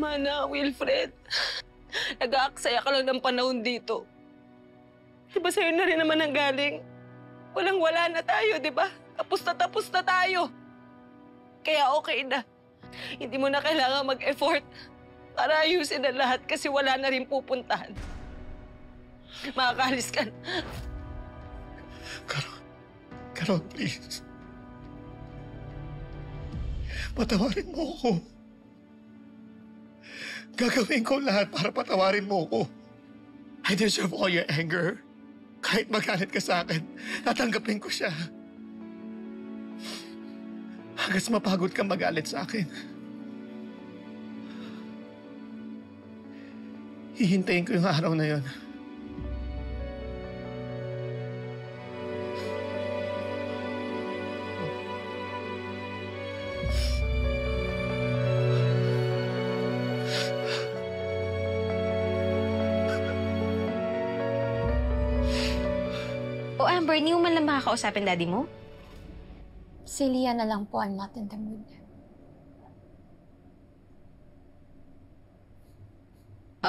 Tama na, Wilfred. Nag-aaksaya ka lang ng panahon dito. Di ba sa'yo na rin naman ang galing? Walang-wala na tayo, di ba? Tapos na tayo. Kaya okay na. Hindi mo na kailangan mag-effort para ayusin ang lahat kasi wala na rin pupuntahan. Makakalis ka na. Carol, please. Patawarin mo ako. Gagawin ko lahat para patawarin mo ako. I deserve all your anger. Kahit magalit ka sa akin, tatanggapin ko siya. Hanggang mapagod ka magalit sa akin. Hihintayin ko yung araw na yon. Amber, hindi mo man lang makakausapin daddy mo? Si Leah na lang po, I'm not in the mood.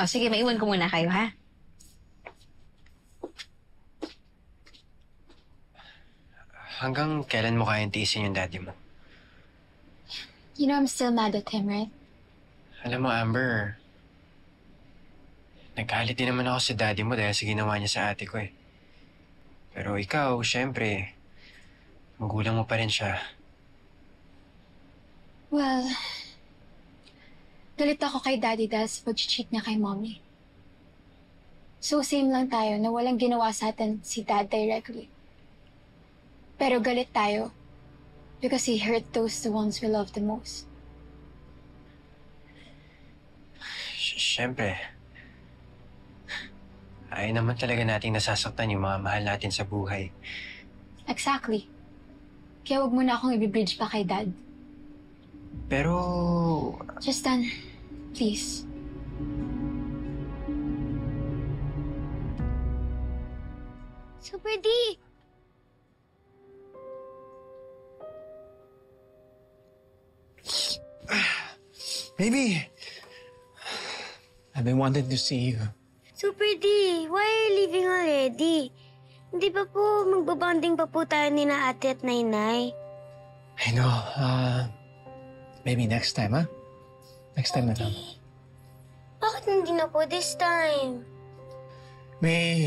Sige, maiwan ko muna kayo, ha? Hanggang kailan mo kayang tiisin yung daddy mo? You know I'm still mad at him, right? Alam mo, Amber, naggalit din naman ako sa daddy mo dahil sa ginawa niya sa ate ko eh. Pero ikaw, syempre, magulang mo pa rin siya. Well, galit ako kay Daddy dahil sa pag-cheat niya kay Mommy. So same lang tayo na walang ginawa sa atin si Dad directly. Pero galit tayo because he hurt those the ones we love the most. Syempre, ay naman talaga nating nasasaktan yung mga mahal natin sa buhay. Exactly. Kaya wag mo na akong ibibridge pa kay Dad. Pero... Tristan, please. Super D! Baby! I've been wanting to see you. Super D, why are you leaving already? Hindi pa po magbabonding pa po tayo ni na ate at nainay. I know. Maybe next time, ha? Next time na lang. Bakit hindi na po this time? May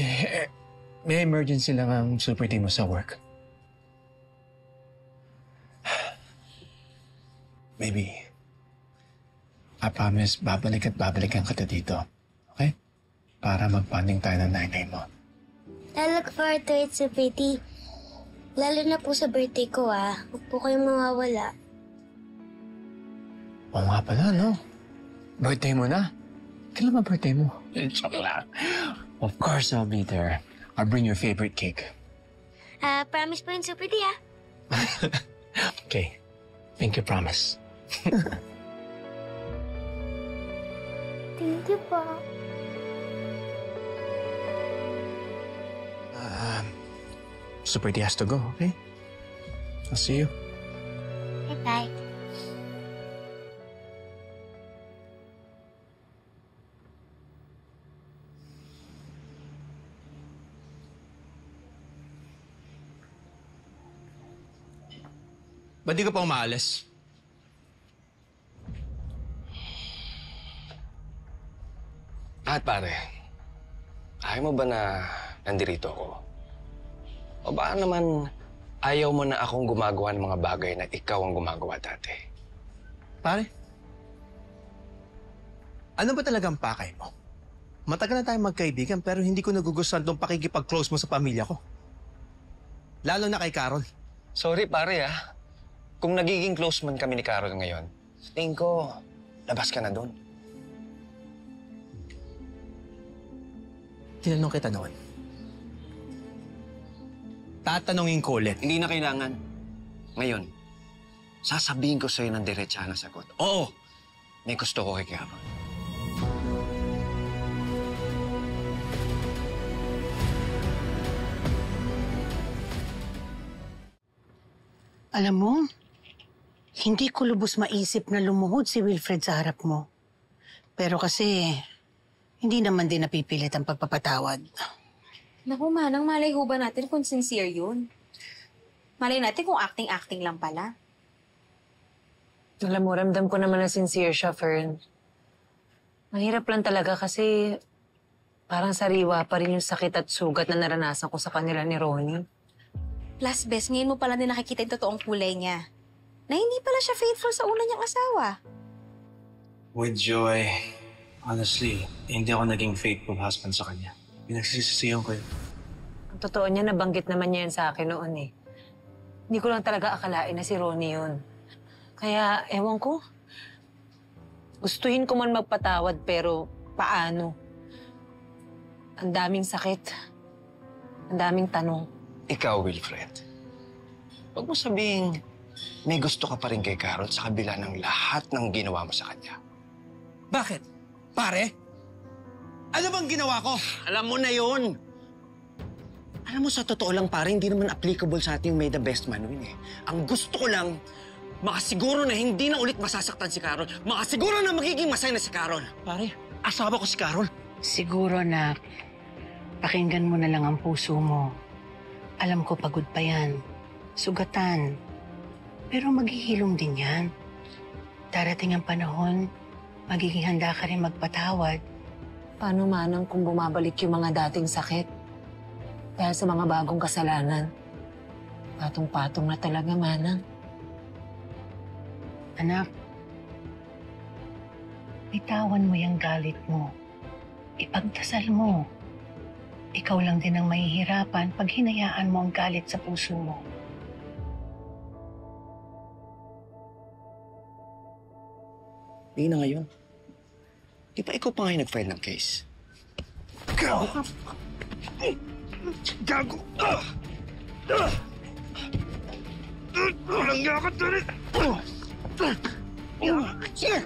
emergency lang ang super team mo sa work. Baby, I promise babalik at babalikan kita dito. Okay? Para mag-bonding tayo ng nanay mo. I look forward to it, Super D. Lalo na po sa birthday ko, ah. Huwag po kayong mawawala. Oo nga pala, no? Birthday mo na? Kailan ba birthday mo? Joke lang. Of course I'll be there. I'll bring your favorite cake. Promise po yun, Super D, ah. Okay. Thank you, promise. Thank you po. Super D has to go, okay? I'll see you. Bye-bye. Ba't di ka pa umaalis? At pare, ayaw mo ba na nandirito ako? O baka naman ayaw mo na akong gumagawa ng mga bagay na ikaw ang gumagawa dati? Pare, ano ba talagang pakay mo? Matagal na tayong magkaibigan pero hindi ko nagugustuhan tong pakikipag-close mo sa pamilya ko. Lalo na kay Carol. Sorry pare Kung nagiging close man kami ni Carol ngayon, tingin ko, labas ka na doon. Tinanong kita noon. Tatanungin ko ulit. Hindi na kailangan. Ngayon, sasabihin ko sa'yo ng diretsa na sagot. Oo, may gusto ko kay Carol. Alam mo, hindi ko lubos maisip na lumuhod si Wilfred sa harap mo. Pero kasi, hindi naman din napipilit ang pagpapatawad. Naku, Manang, malay ho ba natin kung sincere yun? Malay natin kung acting-acting lang pala. Alam mo, ramdam ko naman na sincere siya, Fern. Mahirap lang talaga kasi parang sariwa pa rin yung sakit at sugat na naranasan ko sa kanila ni Ronnie. Plus, Bes, ngayon mo pala din nakikita yung totoong kulay niya. Na hindi pala siya faithful sa una niyang asawa. With Joy, honestly, hindi ako naging faithful husband sa kanya. Pinagsisisihan ko yun. Ang totoo niya, nabanggit naman niya yan sa akin noon eh. Hindi ko lang talaga akalain na si Ronnie yun. Kaya, ewan ko. Gustuhin ko man magpatawad pero paano? Ang daming sakit. Ang daming tanong. Ikaw, Wilfred. Huwag mo sabihin, may gusto ka pa rin kay Carol sa kabila ng lahat ng ginawa mo sa kanya. Bakit? Pare? Ano bang ginawa ko? Alam mo na yun! Alam mo, sa totoo lang, pare, hindi naman applicable sa ating may the best man win eh. Ang gusto ko lang, makasiguro na hindi na ulit masasaktan si Carol. Makasiguro na magiging masaya na si Carol. Pare, asawa ko si Carol. Siguro, nak, pakinggan mo na lang ang puso mo. Alam ko pagod pa yan. Sugatan. Pero maghihilom din yan. Darating ang panahon, magiging handa ka rin magpatawad. Paano manang kung bumabalik yung mga dating sakit? Dahil sa mga bagong kasalanan. Patong-patong na talaga, Manang. Anak, bitawan mo yung galit mo. Ipagdasal mo. Ikaw lang din ang mahihirapan pag hinayaan mo ang galit sa puso mo. Hindi na ngayon. Di ba ikaw pa ngayon nag-file ng case? Gago! Gago! Walang gakat na rin! Sige!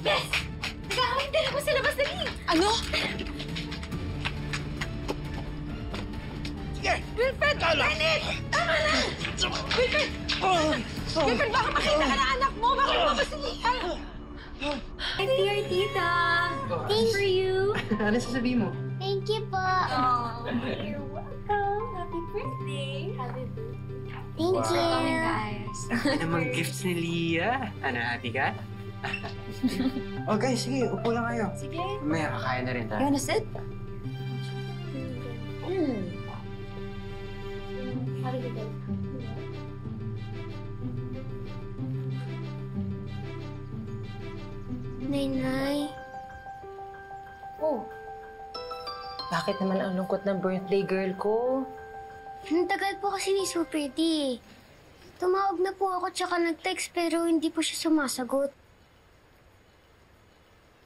Bes! Nag-aaway ako sa labas dali! Ano? Wilfred! Janet! Tama na! Wilfred! Wilfred, baka makita ka na anak mo! Baka lumabas si Lia! Hi, dear tita. Thanks for you. Ano sasabihin mo? Thank you po. You're welcome. Happy birthday. Happy birthday. Thank you. Guys. Ano namang gifts ni Lia? Ano, happy ka? Oh guys, sige, upo lang kayo. Sige. May kakain na rin tayo. You wanna sit? Nay. Oh. Bakit naman ang lungkot ng birthday girl ko? Ang tagal po kasi ni Super D. Tumawag na po ako tsaka nag-text pero hindi po siya sumasagot.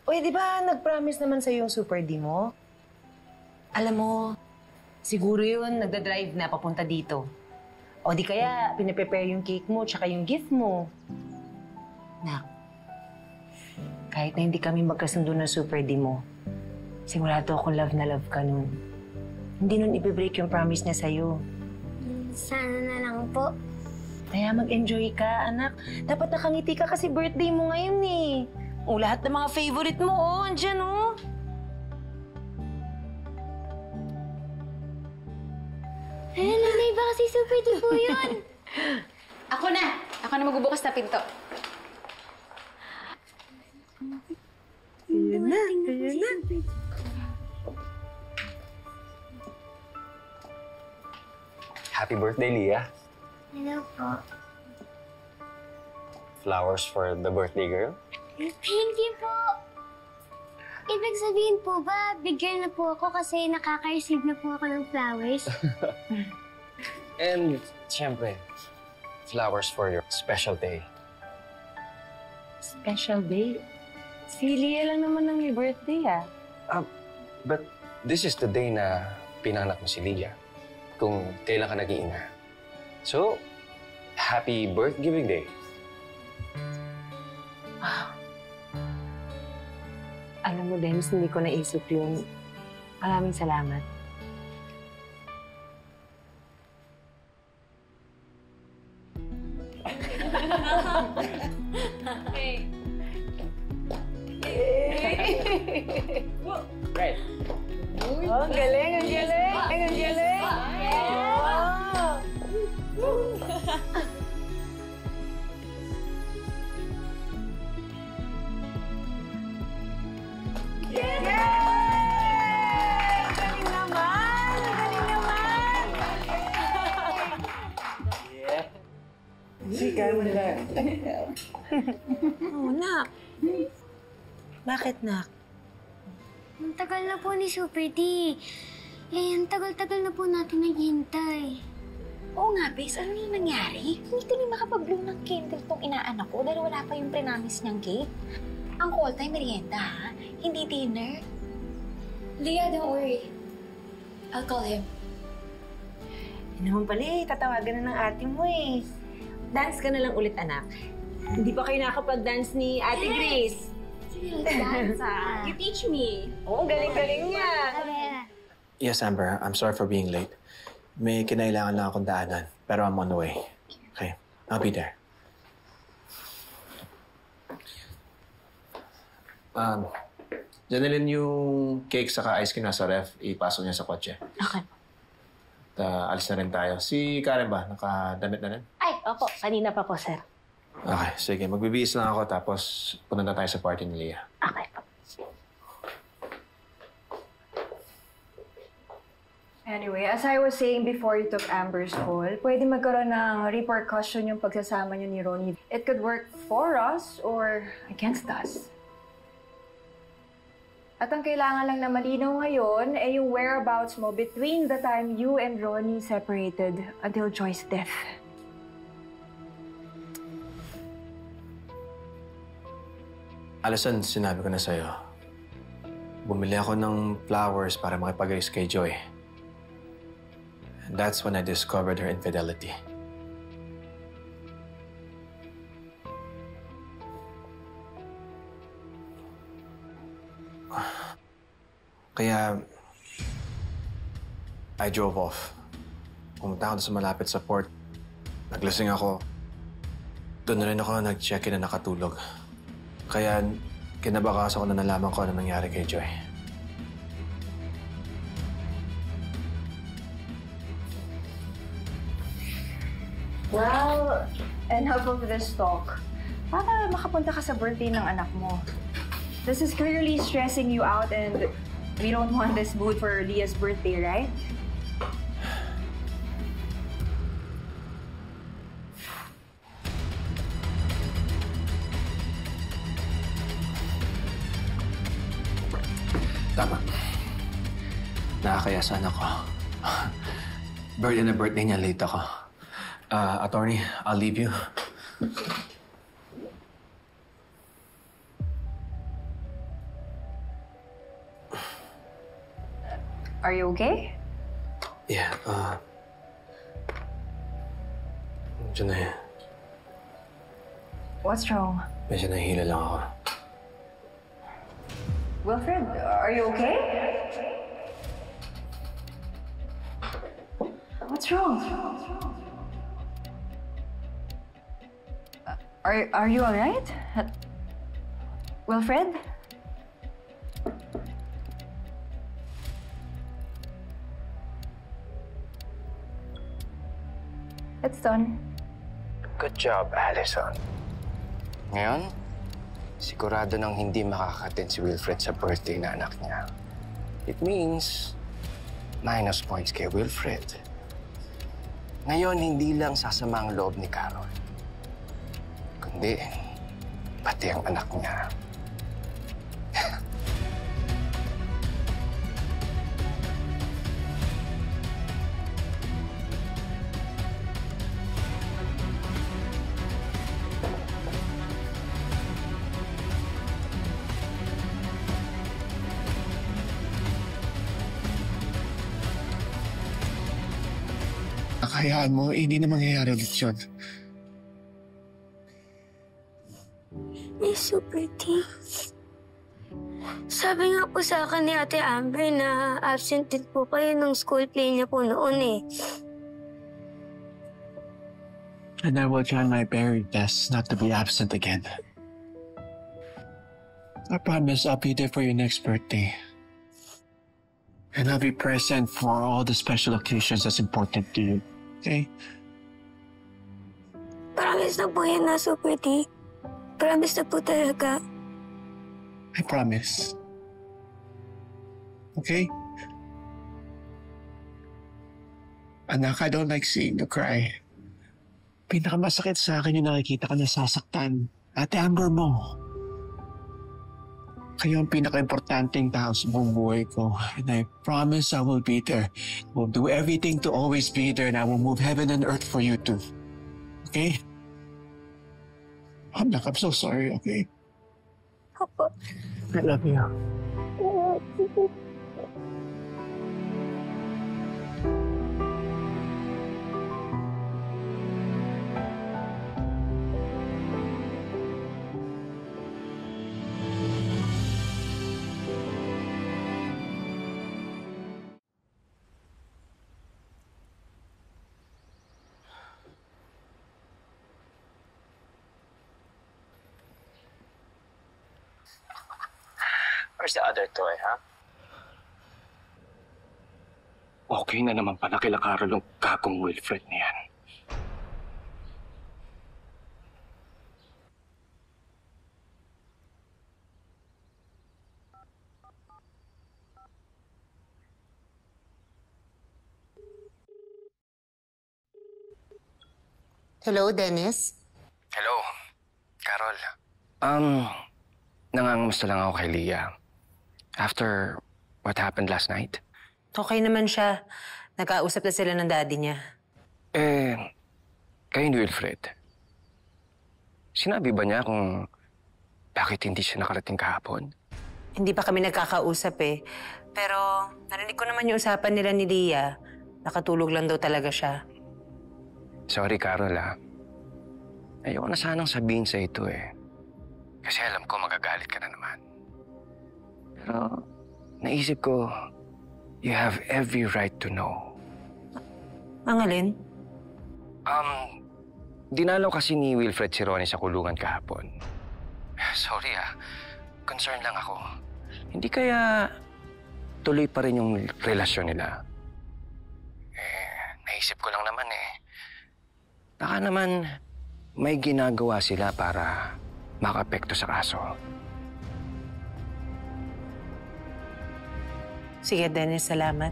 Uy, di ba nag-promise naman sa'yo yung Super D mo? Alam mo, siguro yun nagda-drive na papunta dito. O di kaya pinaprepare yung cake mo tsaka yung gift mo. Nak, kahit na hindi kami magkasundo ng Super D mo, sigurado ako love na love ka nun. Hindi nun i-break yung promise niya sa'yo. Sana na lang po. Kaya mag-enjoy ka, anak. Dapat nakangiti ka kasi birthday mo ngayon eh. O, lahat ng mga favorite mo, oh, andyan, oh. Ay, nanay, baka si Super D po yun. Ako na! Ako na magbubukas na pinto. Ayun na. Happy birthday, Lia. Hello po. Flowers for the birthday girl. Thank you po. Ibig sabihin po ba, bigyan na po ako kasi nakaka-receive na po ako ng flowers? And, siyempre, flowers for your special day. Special day? Si Lia lang naman ang may birthday, ah. But this is the day na pinanganak mo si Lia. Kung kailan ka nag-iina. So, happy birth-giving day. Alam mo, Dennis, hindi ko naisip yun. Maraming salamat. Oh, ang galing, ang galing. Ang galing. Oh, nak. Bakit, nak? Ang tagal na po ni Super D. Ang tagal-tagal na po natin naghihintay. Oo nga, Bes. Ano yung nangyari? Hindi kami makapag-blow ng candle tong inaanak ko dahil wala pa yung pre-namis niyang cake. Ang call time merienda, ha? Hindi dinner. Leah, don't worry. I'll call him. Yun naman pala tatawagan na ng ate mo eh. Dance ka na lang ulit, anak. Hindi pa kayo nakapag-dance ni Ate Grace. Sige, let's dance. You teach me. Oo, galing-galing niya. Yes, Amber. I'm sorry for being late. May kinailangan lang akong daanan, pero I'm on the way. Okay, I'll be there. Janilin yung cake saka ice cream nasa ref, ipasok niya sa kotse. Okay. Alis na rin tayo. Si Karen ba? Nakadamit na rin? Ay, opo. Kanina pa po, sir. Okay, sige. Magbibihis lang ako tapos punta na tayo sa party ni Leah. Okay po. Anyway, as I was saying before you took Amber's call, pwede magkaroon ng repercussion yung pagsasama niyo ni Ronnie. It could work for us or against us. At ang kailangan lang na malinaw ngayon ay yung whereabouts mo between the time you and Ronnie separated until Joy's death. Alison, sinabi ko na sa'yo. Bumili ako ng flowers para makipag-ayos kay Joy. And that's when I discovered her infidelity. Kaya, I drove off. Pumunta ako sa malapit sa port. Naglasing ako. Doon na rin ako nag-check-in na nakatulog. Kaya, kinabakas ako na nalaman ko ano nangyari kay Joy. Well, enough of this talk. Para makapunta ka sa birthday ng anak mo. This is clearly stressing you out and we don't want this mood for Leah's birthday, right? Tama. Nakakaya sana ako. Birthday na birthday niya, late ako. Attorney, I'll leave you. Are you okay? Yeah, medyo na What's wrong? medyo nahihilo lang ako. Wilfred, are you okay? What's wrong? Are you all right? Wilfred? It's done. Good job, Allison. Ngayon, sigurado nang hindi makakatin si Wilfred sa birthday na anak niya. It means, minus points kay Wilfred. Ngayon, hindi lang sasama ang loob ni Carol, kundi pati ang anak niya. Hayaan mo, hindi na mangyayari ulit yun. Super D. Sabi nga po sa akin ni Ate Amber na absent din po kayo ng school play niya po noon eh. And I will try my very best not to be absent again. I promise I'll be there for your next birthday. And I'll be present for all the special occasions that's important to you. Okay? Promise na po yan na, Super D. Promise na po talaga. I promise. Okay? Anak, I don't like seeing you cry. Pinakamasakit sa akin yung nakikita ka nasasaktan. Ate Amber mo. Kayo ang pinaka-importanting tao sa buong buhay ko. And I promise I will be there. We'll do everything to always be there and I will move heaven and earth for you too. Okay? Anak, I'm so sorry, okay? Opo. I love you. Where's the other toy, ha? Okay na naman pala kila Carol ang gagong Wilfred na yan. Hello, Dennis? Hello, Carol. Nangangamusta lang ako kay Leah. After what happened last night. Okay naman siya. Nakausap na sila ng daddy niya. Kayo ni Wilfred. Sinabi ba niya kung bakit hindi siya nakarating kahapon? Hindi pa kami nagkakausap eh. Pero narinig ko naman yung usapan nila ni Leah. Nakatulog lang daw talaga siya. Sorry, Carol, ha. Ayoko na sanang sabihin sa ito eh. Kasi alam ko magagalit ka na naman. Pero naisip ko, you have every right to know. Ang alin? Dinalaw kasi ni Wilfred si Ronnie sa kulungan kahapon. Sorry concern lang ako. Hindi kaya tuloy pa rin yung relasyon nila? Naisip ko lang naman baka naman may ginagawa sila para makaapekto sa kaso. Sige, Dennis, salamat.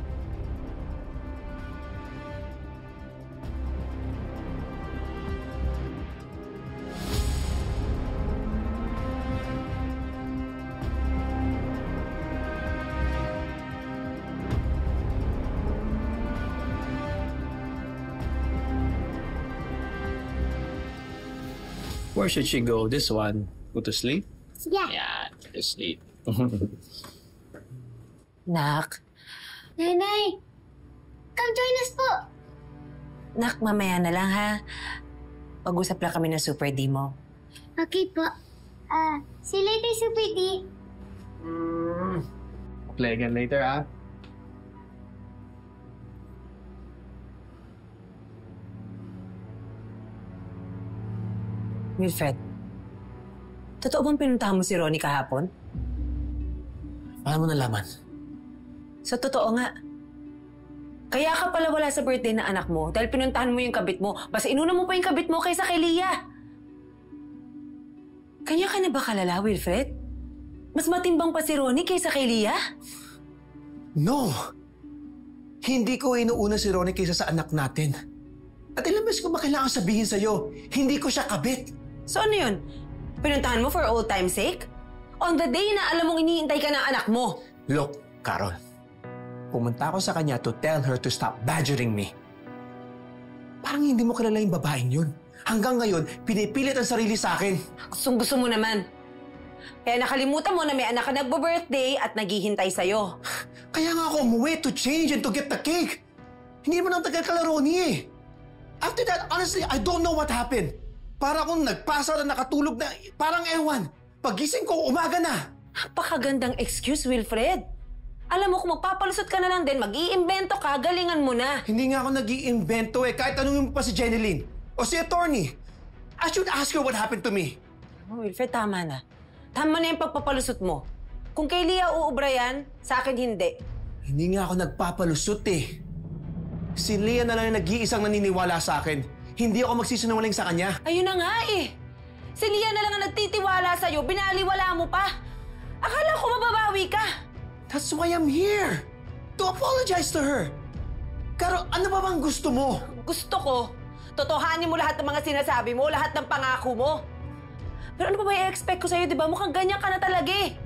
Where should she go? This one? Go to sleep? Yeah. Yeah, go to sleep. Nak. Nanay, come join us po. Nak, mamaya na lang ha. Pag-usap lang kami ng Super D mo. Okay po. See you later, Super D. Play again later, ah? Wilfred, totoo bang pinuntahan mo si Ronnie kahapon? Paano mo nalaman? Sa totoo nga. Kaya ka pala wala sa birthday na anak mo dahil pinuntahan mo yung kabit mo. Basta inuna mo pa yung kabit mo kaysa kay Leah. Kanya ka na ba kalala, Wilfred? Mas matimbang pa si Ronnie kaysa kay Leah? No! Hindi ko inuuna si Ronnie kaysa sa anak natin. At ilang beses ko ba kailangan sabihin sa'yo, hindi ko siya kabit. So ano yun? Pinuntahan mo for old time's sake? On the day na alam mong iniintay ka ng anak mo. Look, Carol. Pumunta ako sa kanya to tell her to stop badgering me. Parang hindi mo kilala yung babaeng yun. Hanggang ngayon, pinipilit ang sarili sa akin. Gusto mo naman. Kaya nakalimutan mo na may anak ka nagbo-birthday at naghihintay sa'yo. Kaya nga ako umuwi to change and to get the cake. Hindi mo nang tagal kalaro niya eh. After that, honestly, I don't know what happened. Para akong nagpasa na nakatulog na parang ewan. Pagising ko, umaga na. Napakagandang excuse, Wilfred. Alam mo, kung magpapalusot ka na lang din, mag-iimbento ka, galingan mo na. Hindi nga ako nag-iimbento eh. Kahit tanungin mo pa si Jeneline o si Attorney. I should ask her what happened to me. Oh, Wilfred, tama na. Tama na yung pagpapalusot mo. Kung kay Leah uubra yan, sa akin hindi. Hindi nga ako nagpapalusot eh. Si Leah na lang yung nag-iisang naniniwala sa akin. Hindi ako magsisinungaling sa kanya. Ayun na nga eh. Si Leah na lang ang nagtitiwala sa'yo, binaliwala mo pa. Akala ko mababawi ka. That's why I'm here. To apologize to her. Pero ano ba bang gusto mo? Gusto ko, totohanin mo lahat ng mga sinasabi mo, lahat ng pangako mo. Pero ano pa ba i-expect ko sa'yo, di ba? Mukhang ganyan ka na talaga eh.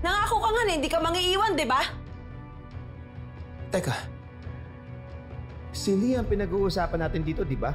Nangako ka nga na hindi ka mangiiwan, di ba? Teka. Si Leah ang pinag-uusapan natin dito, di ba?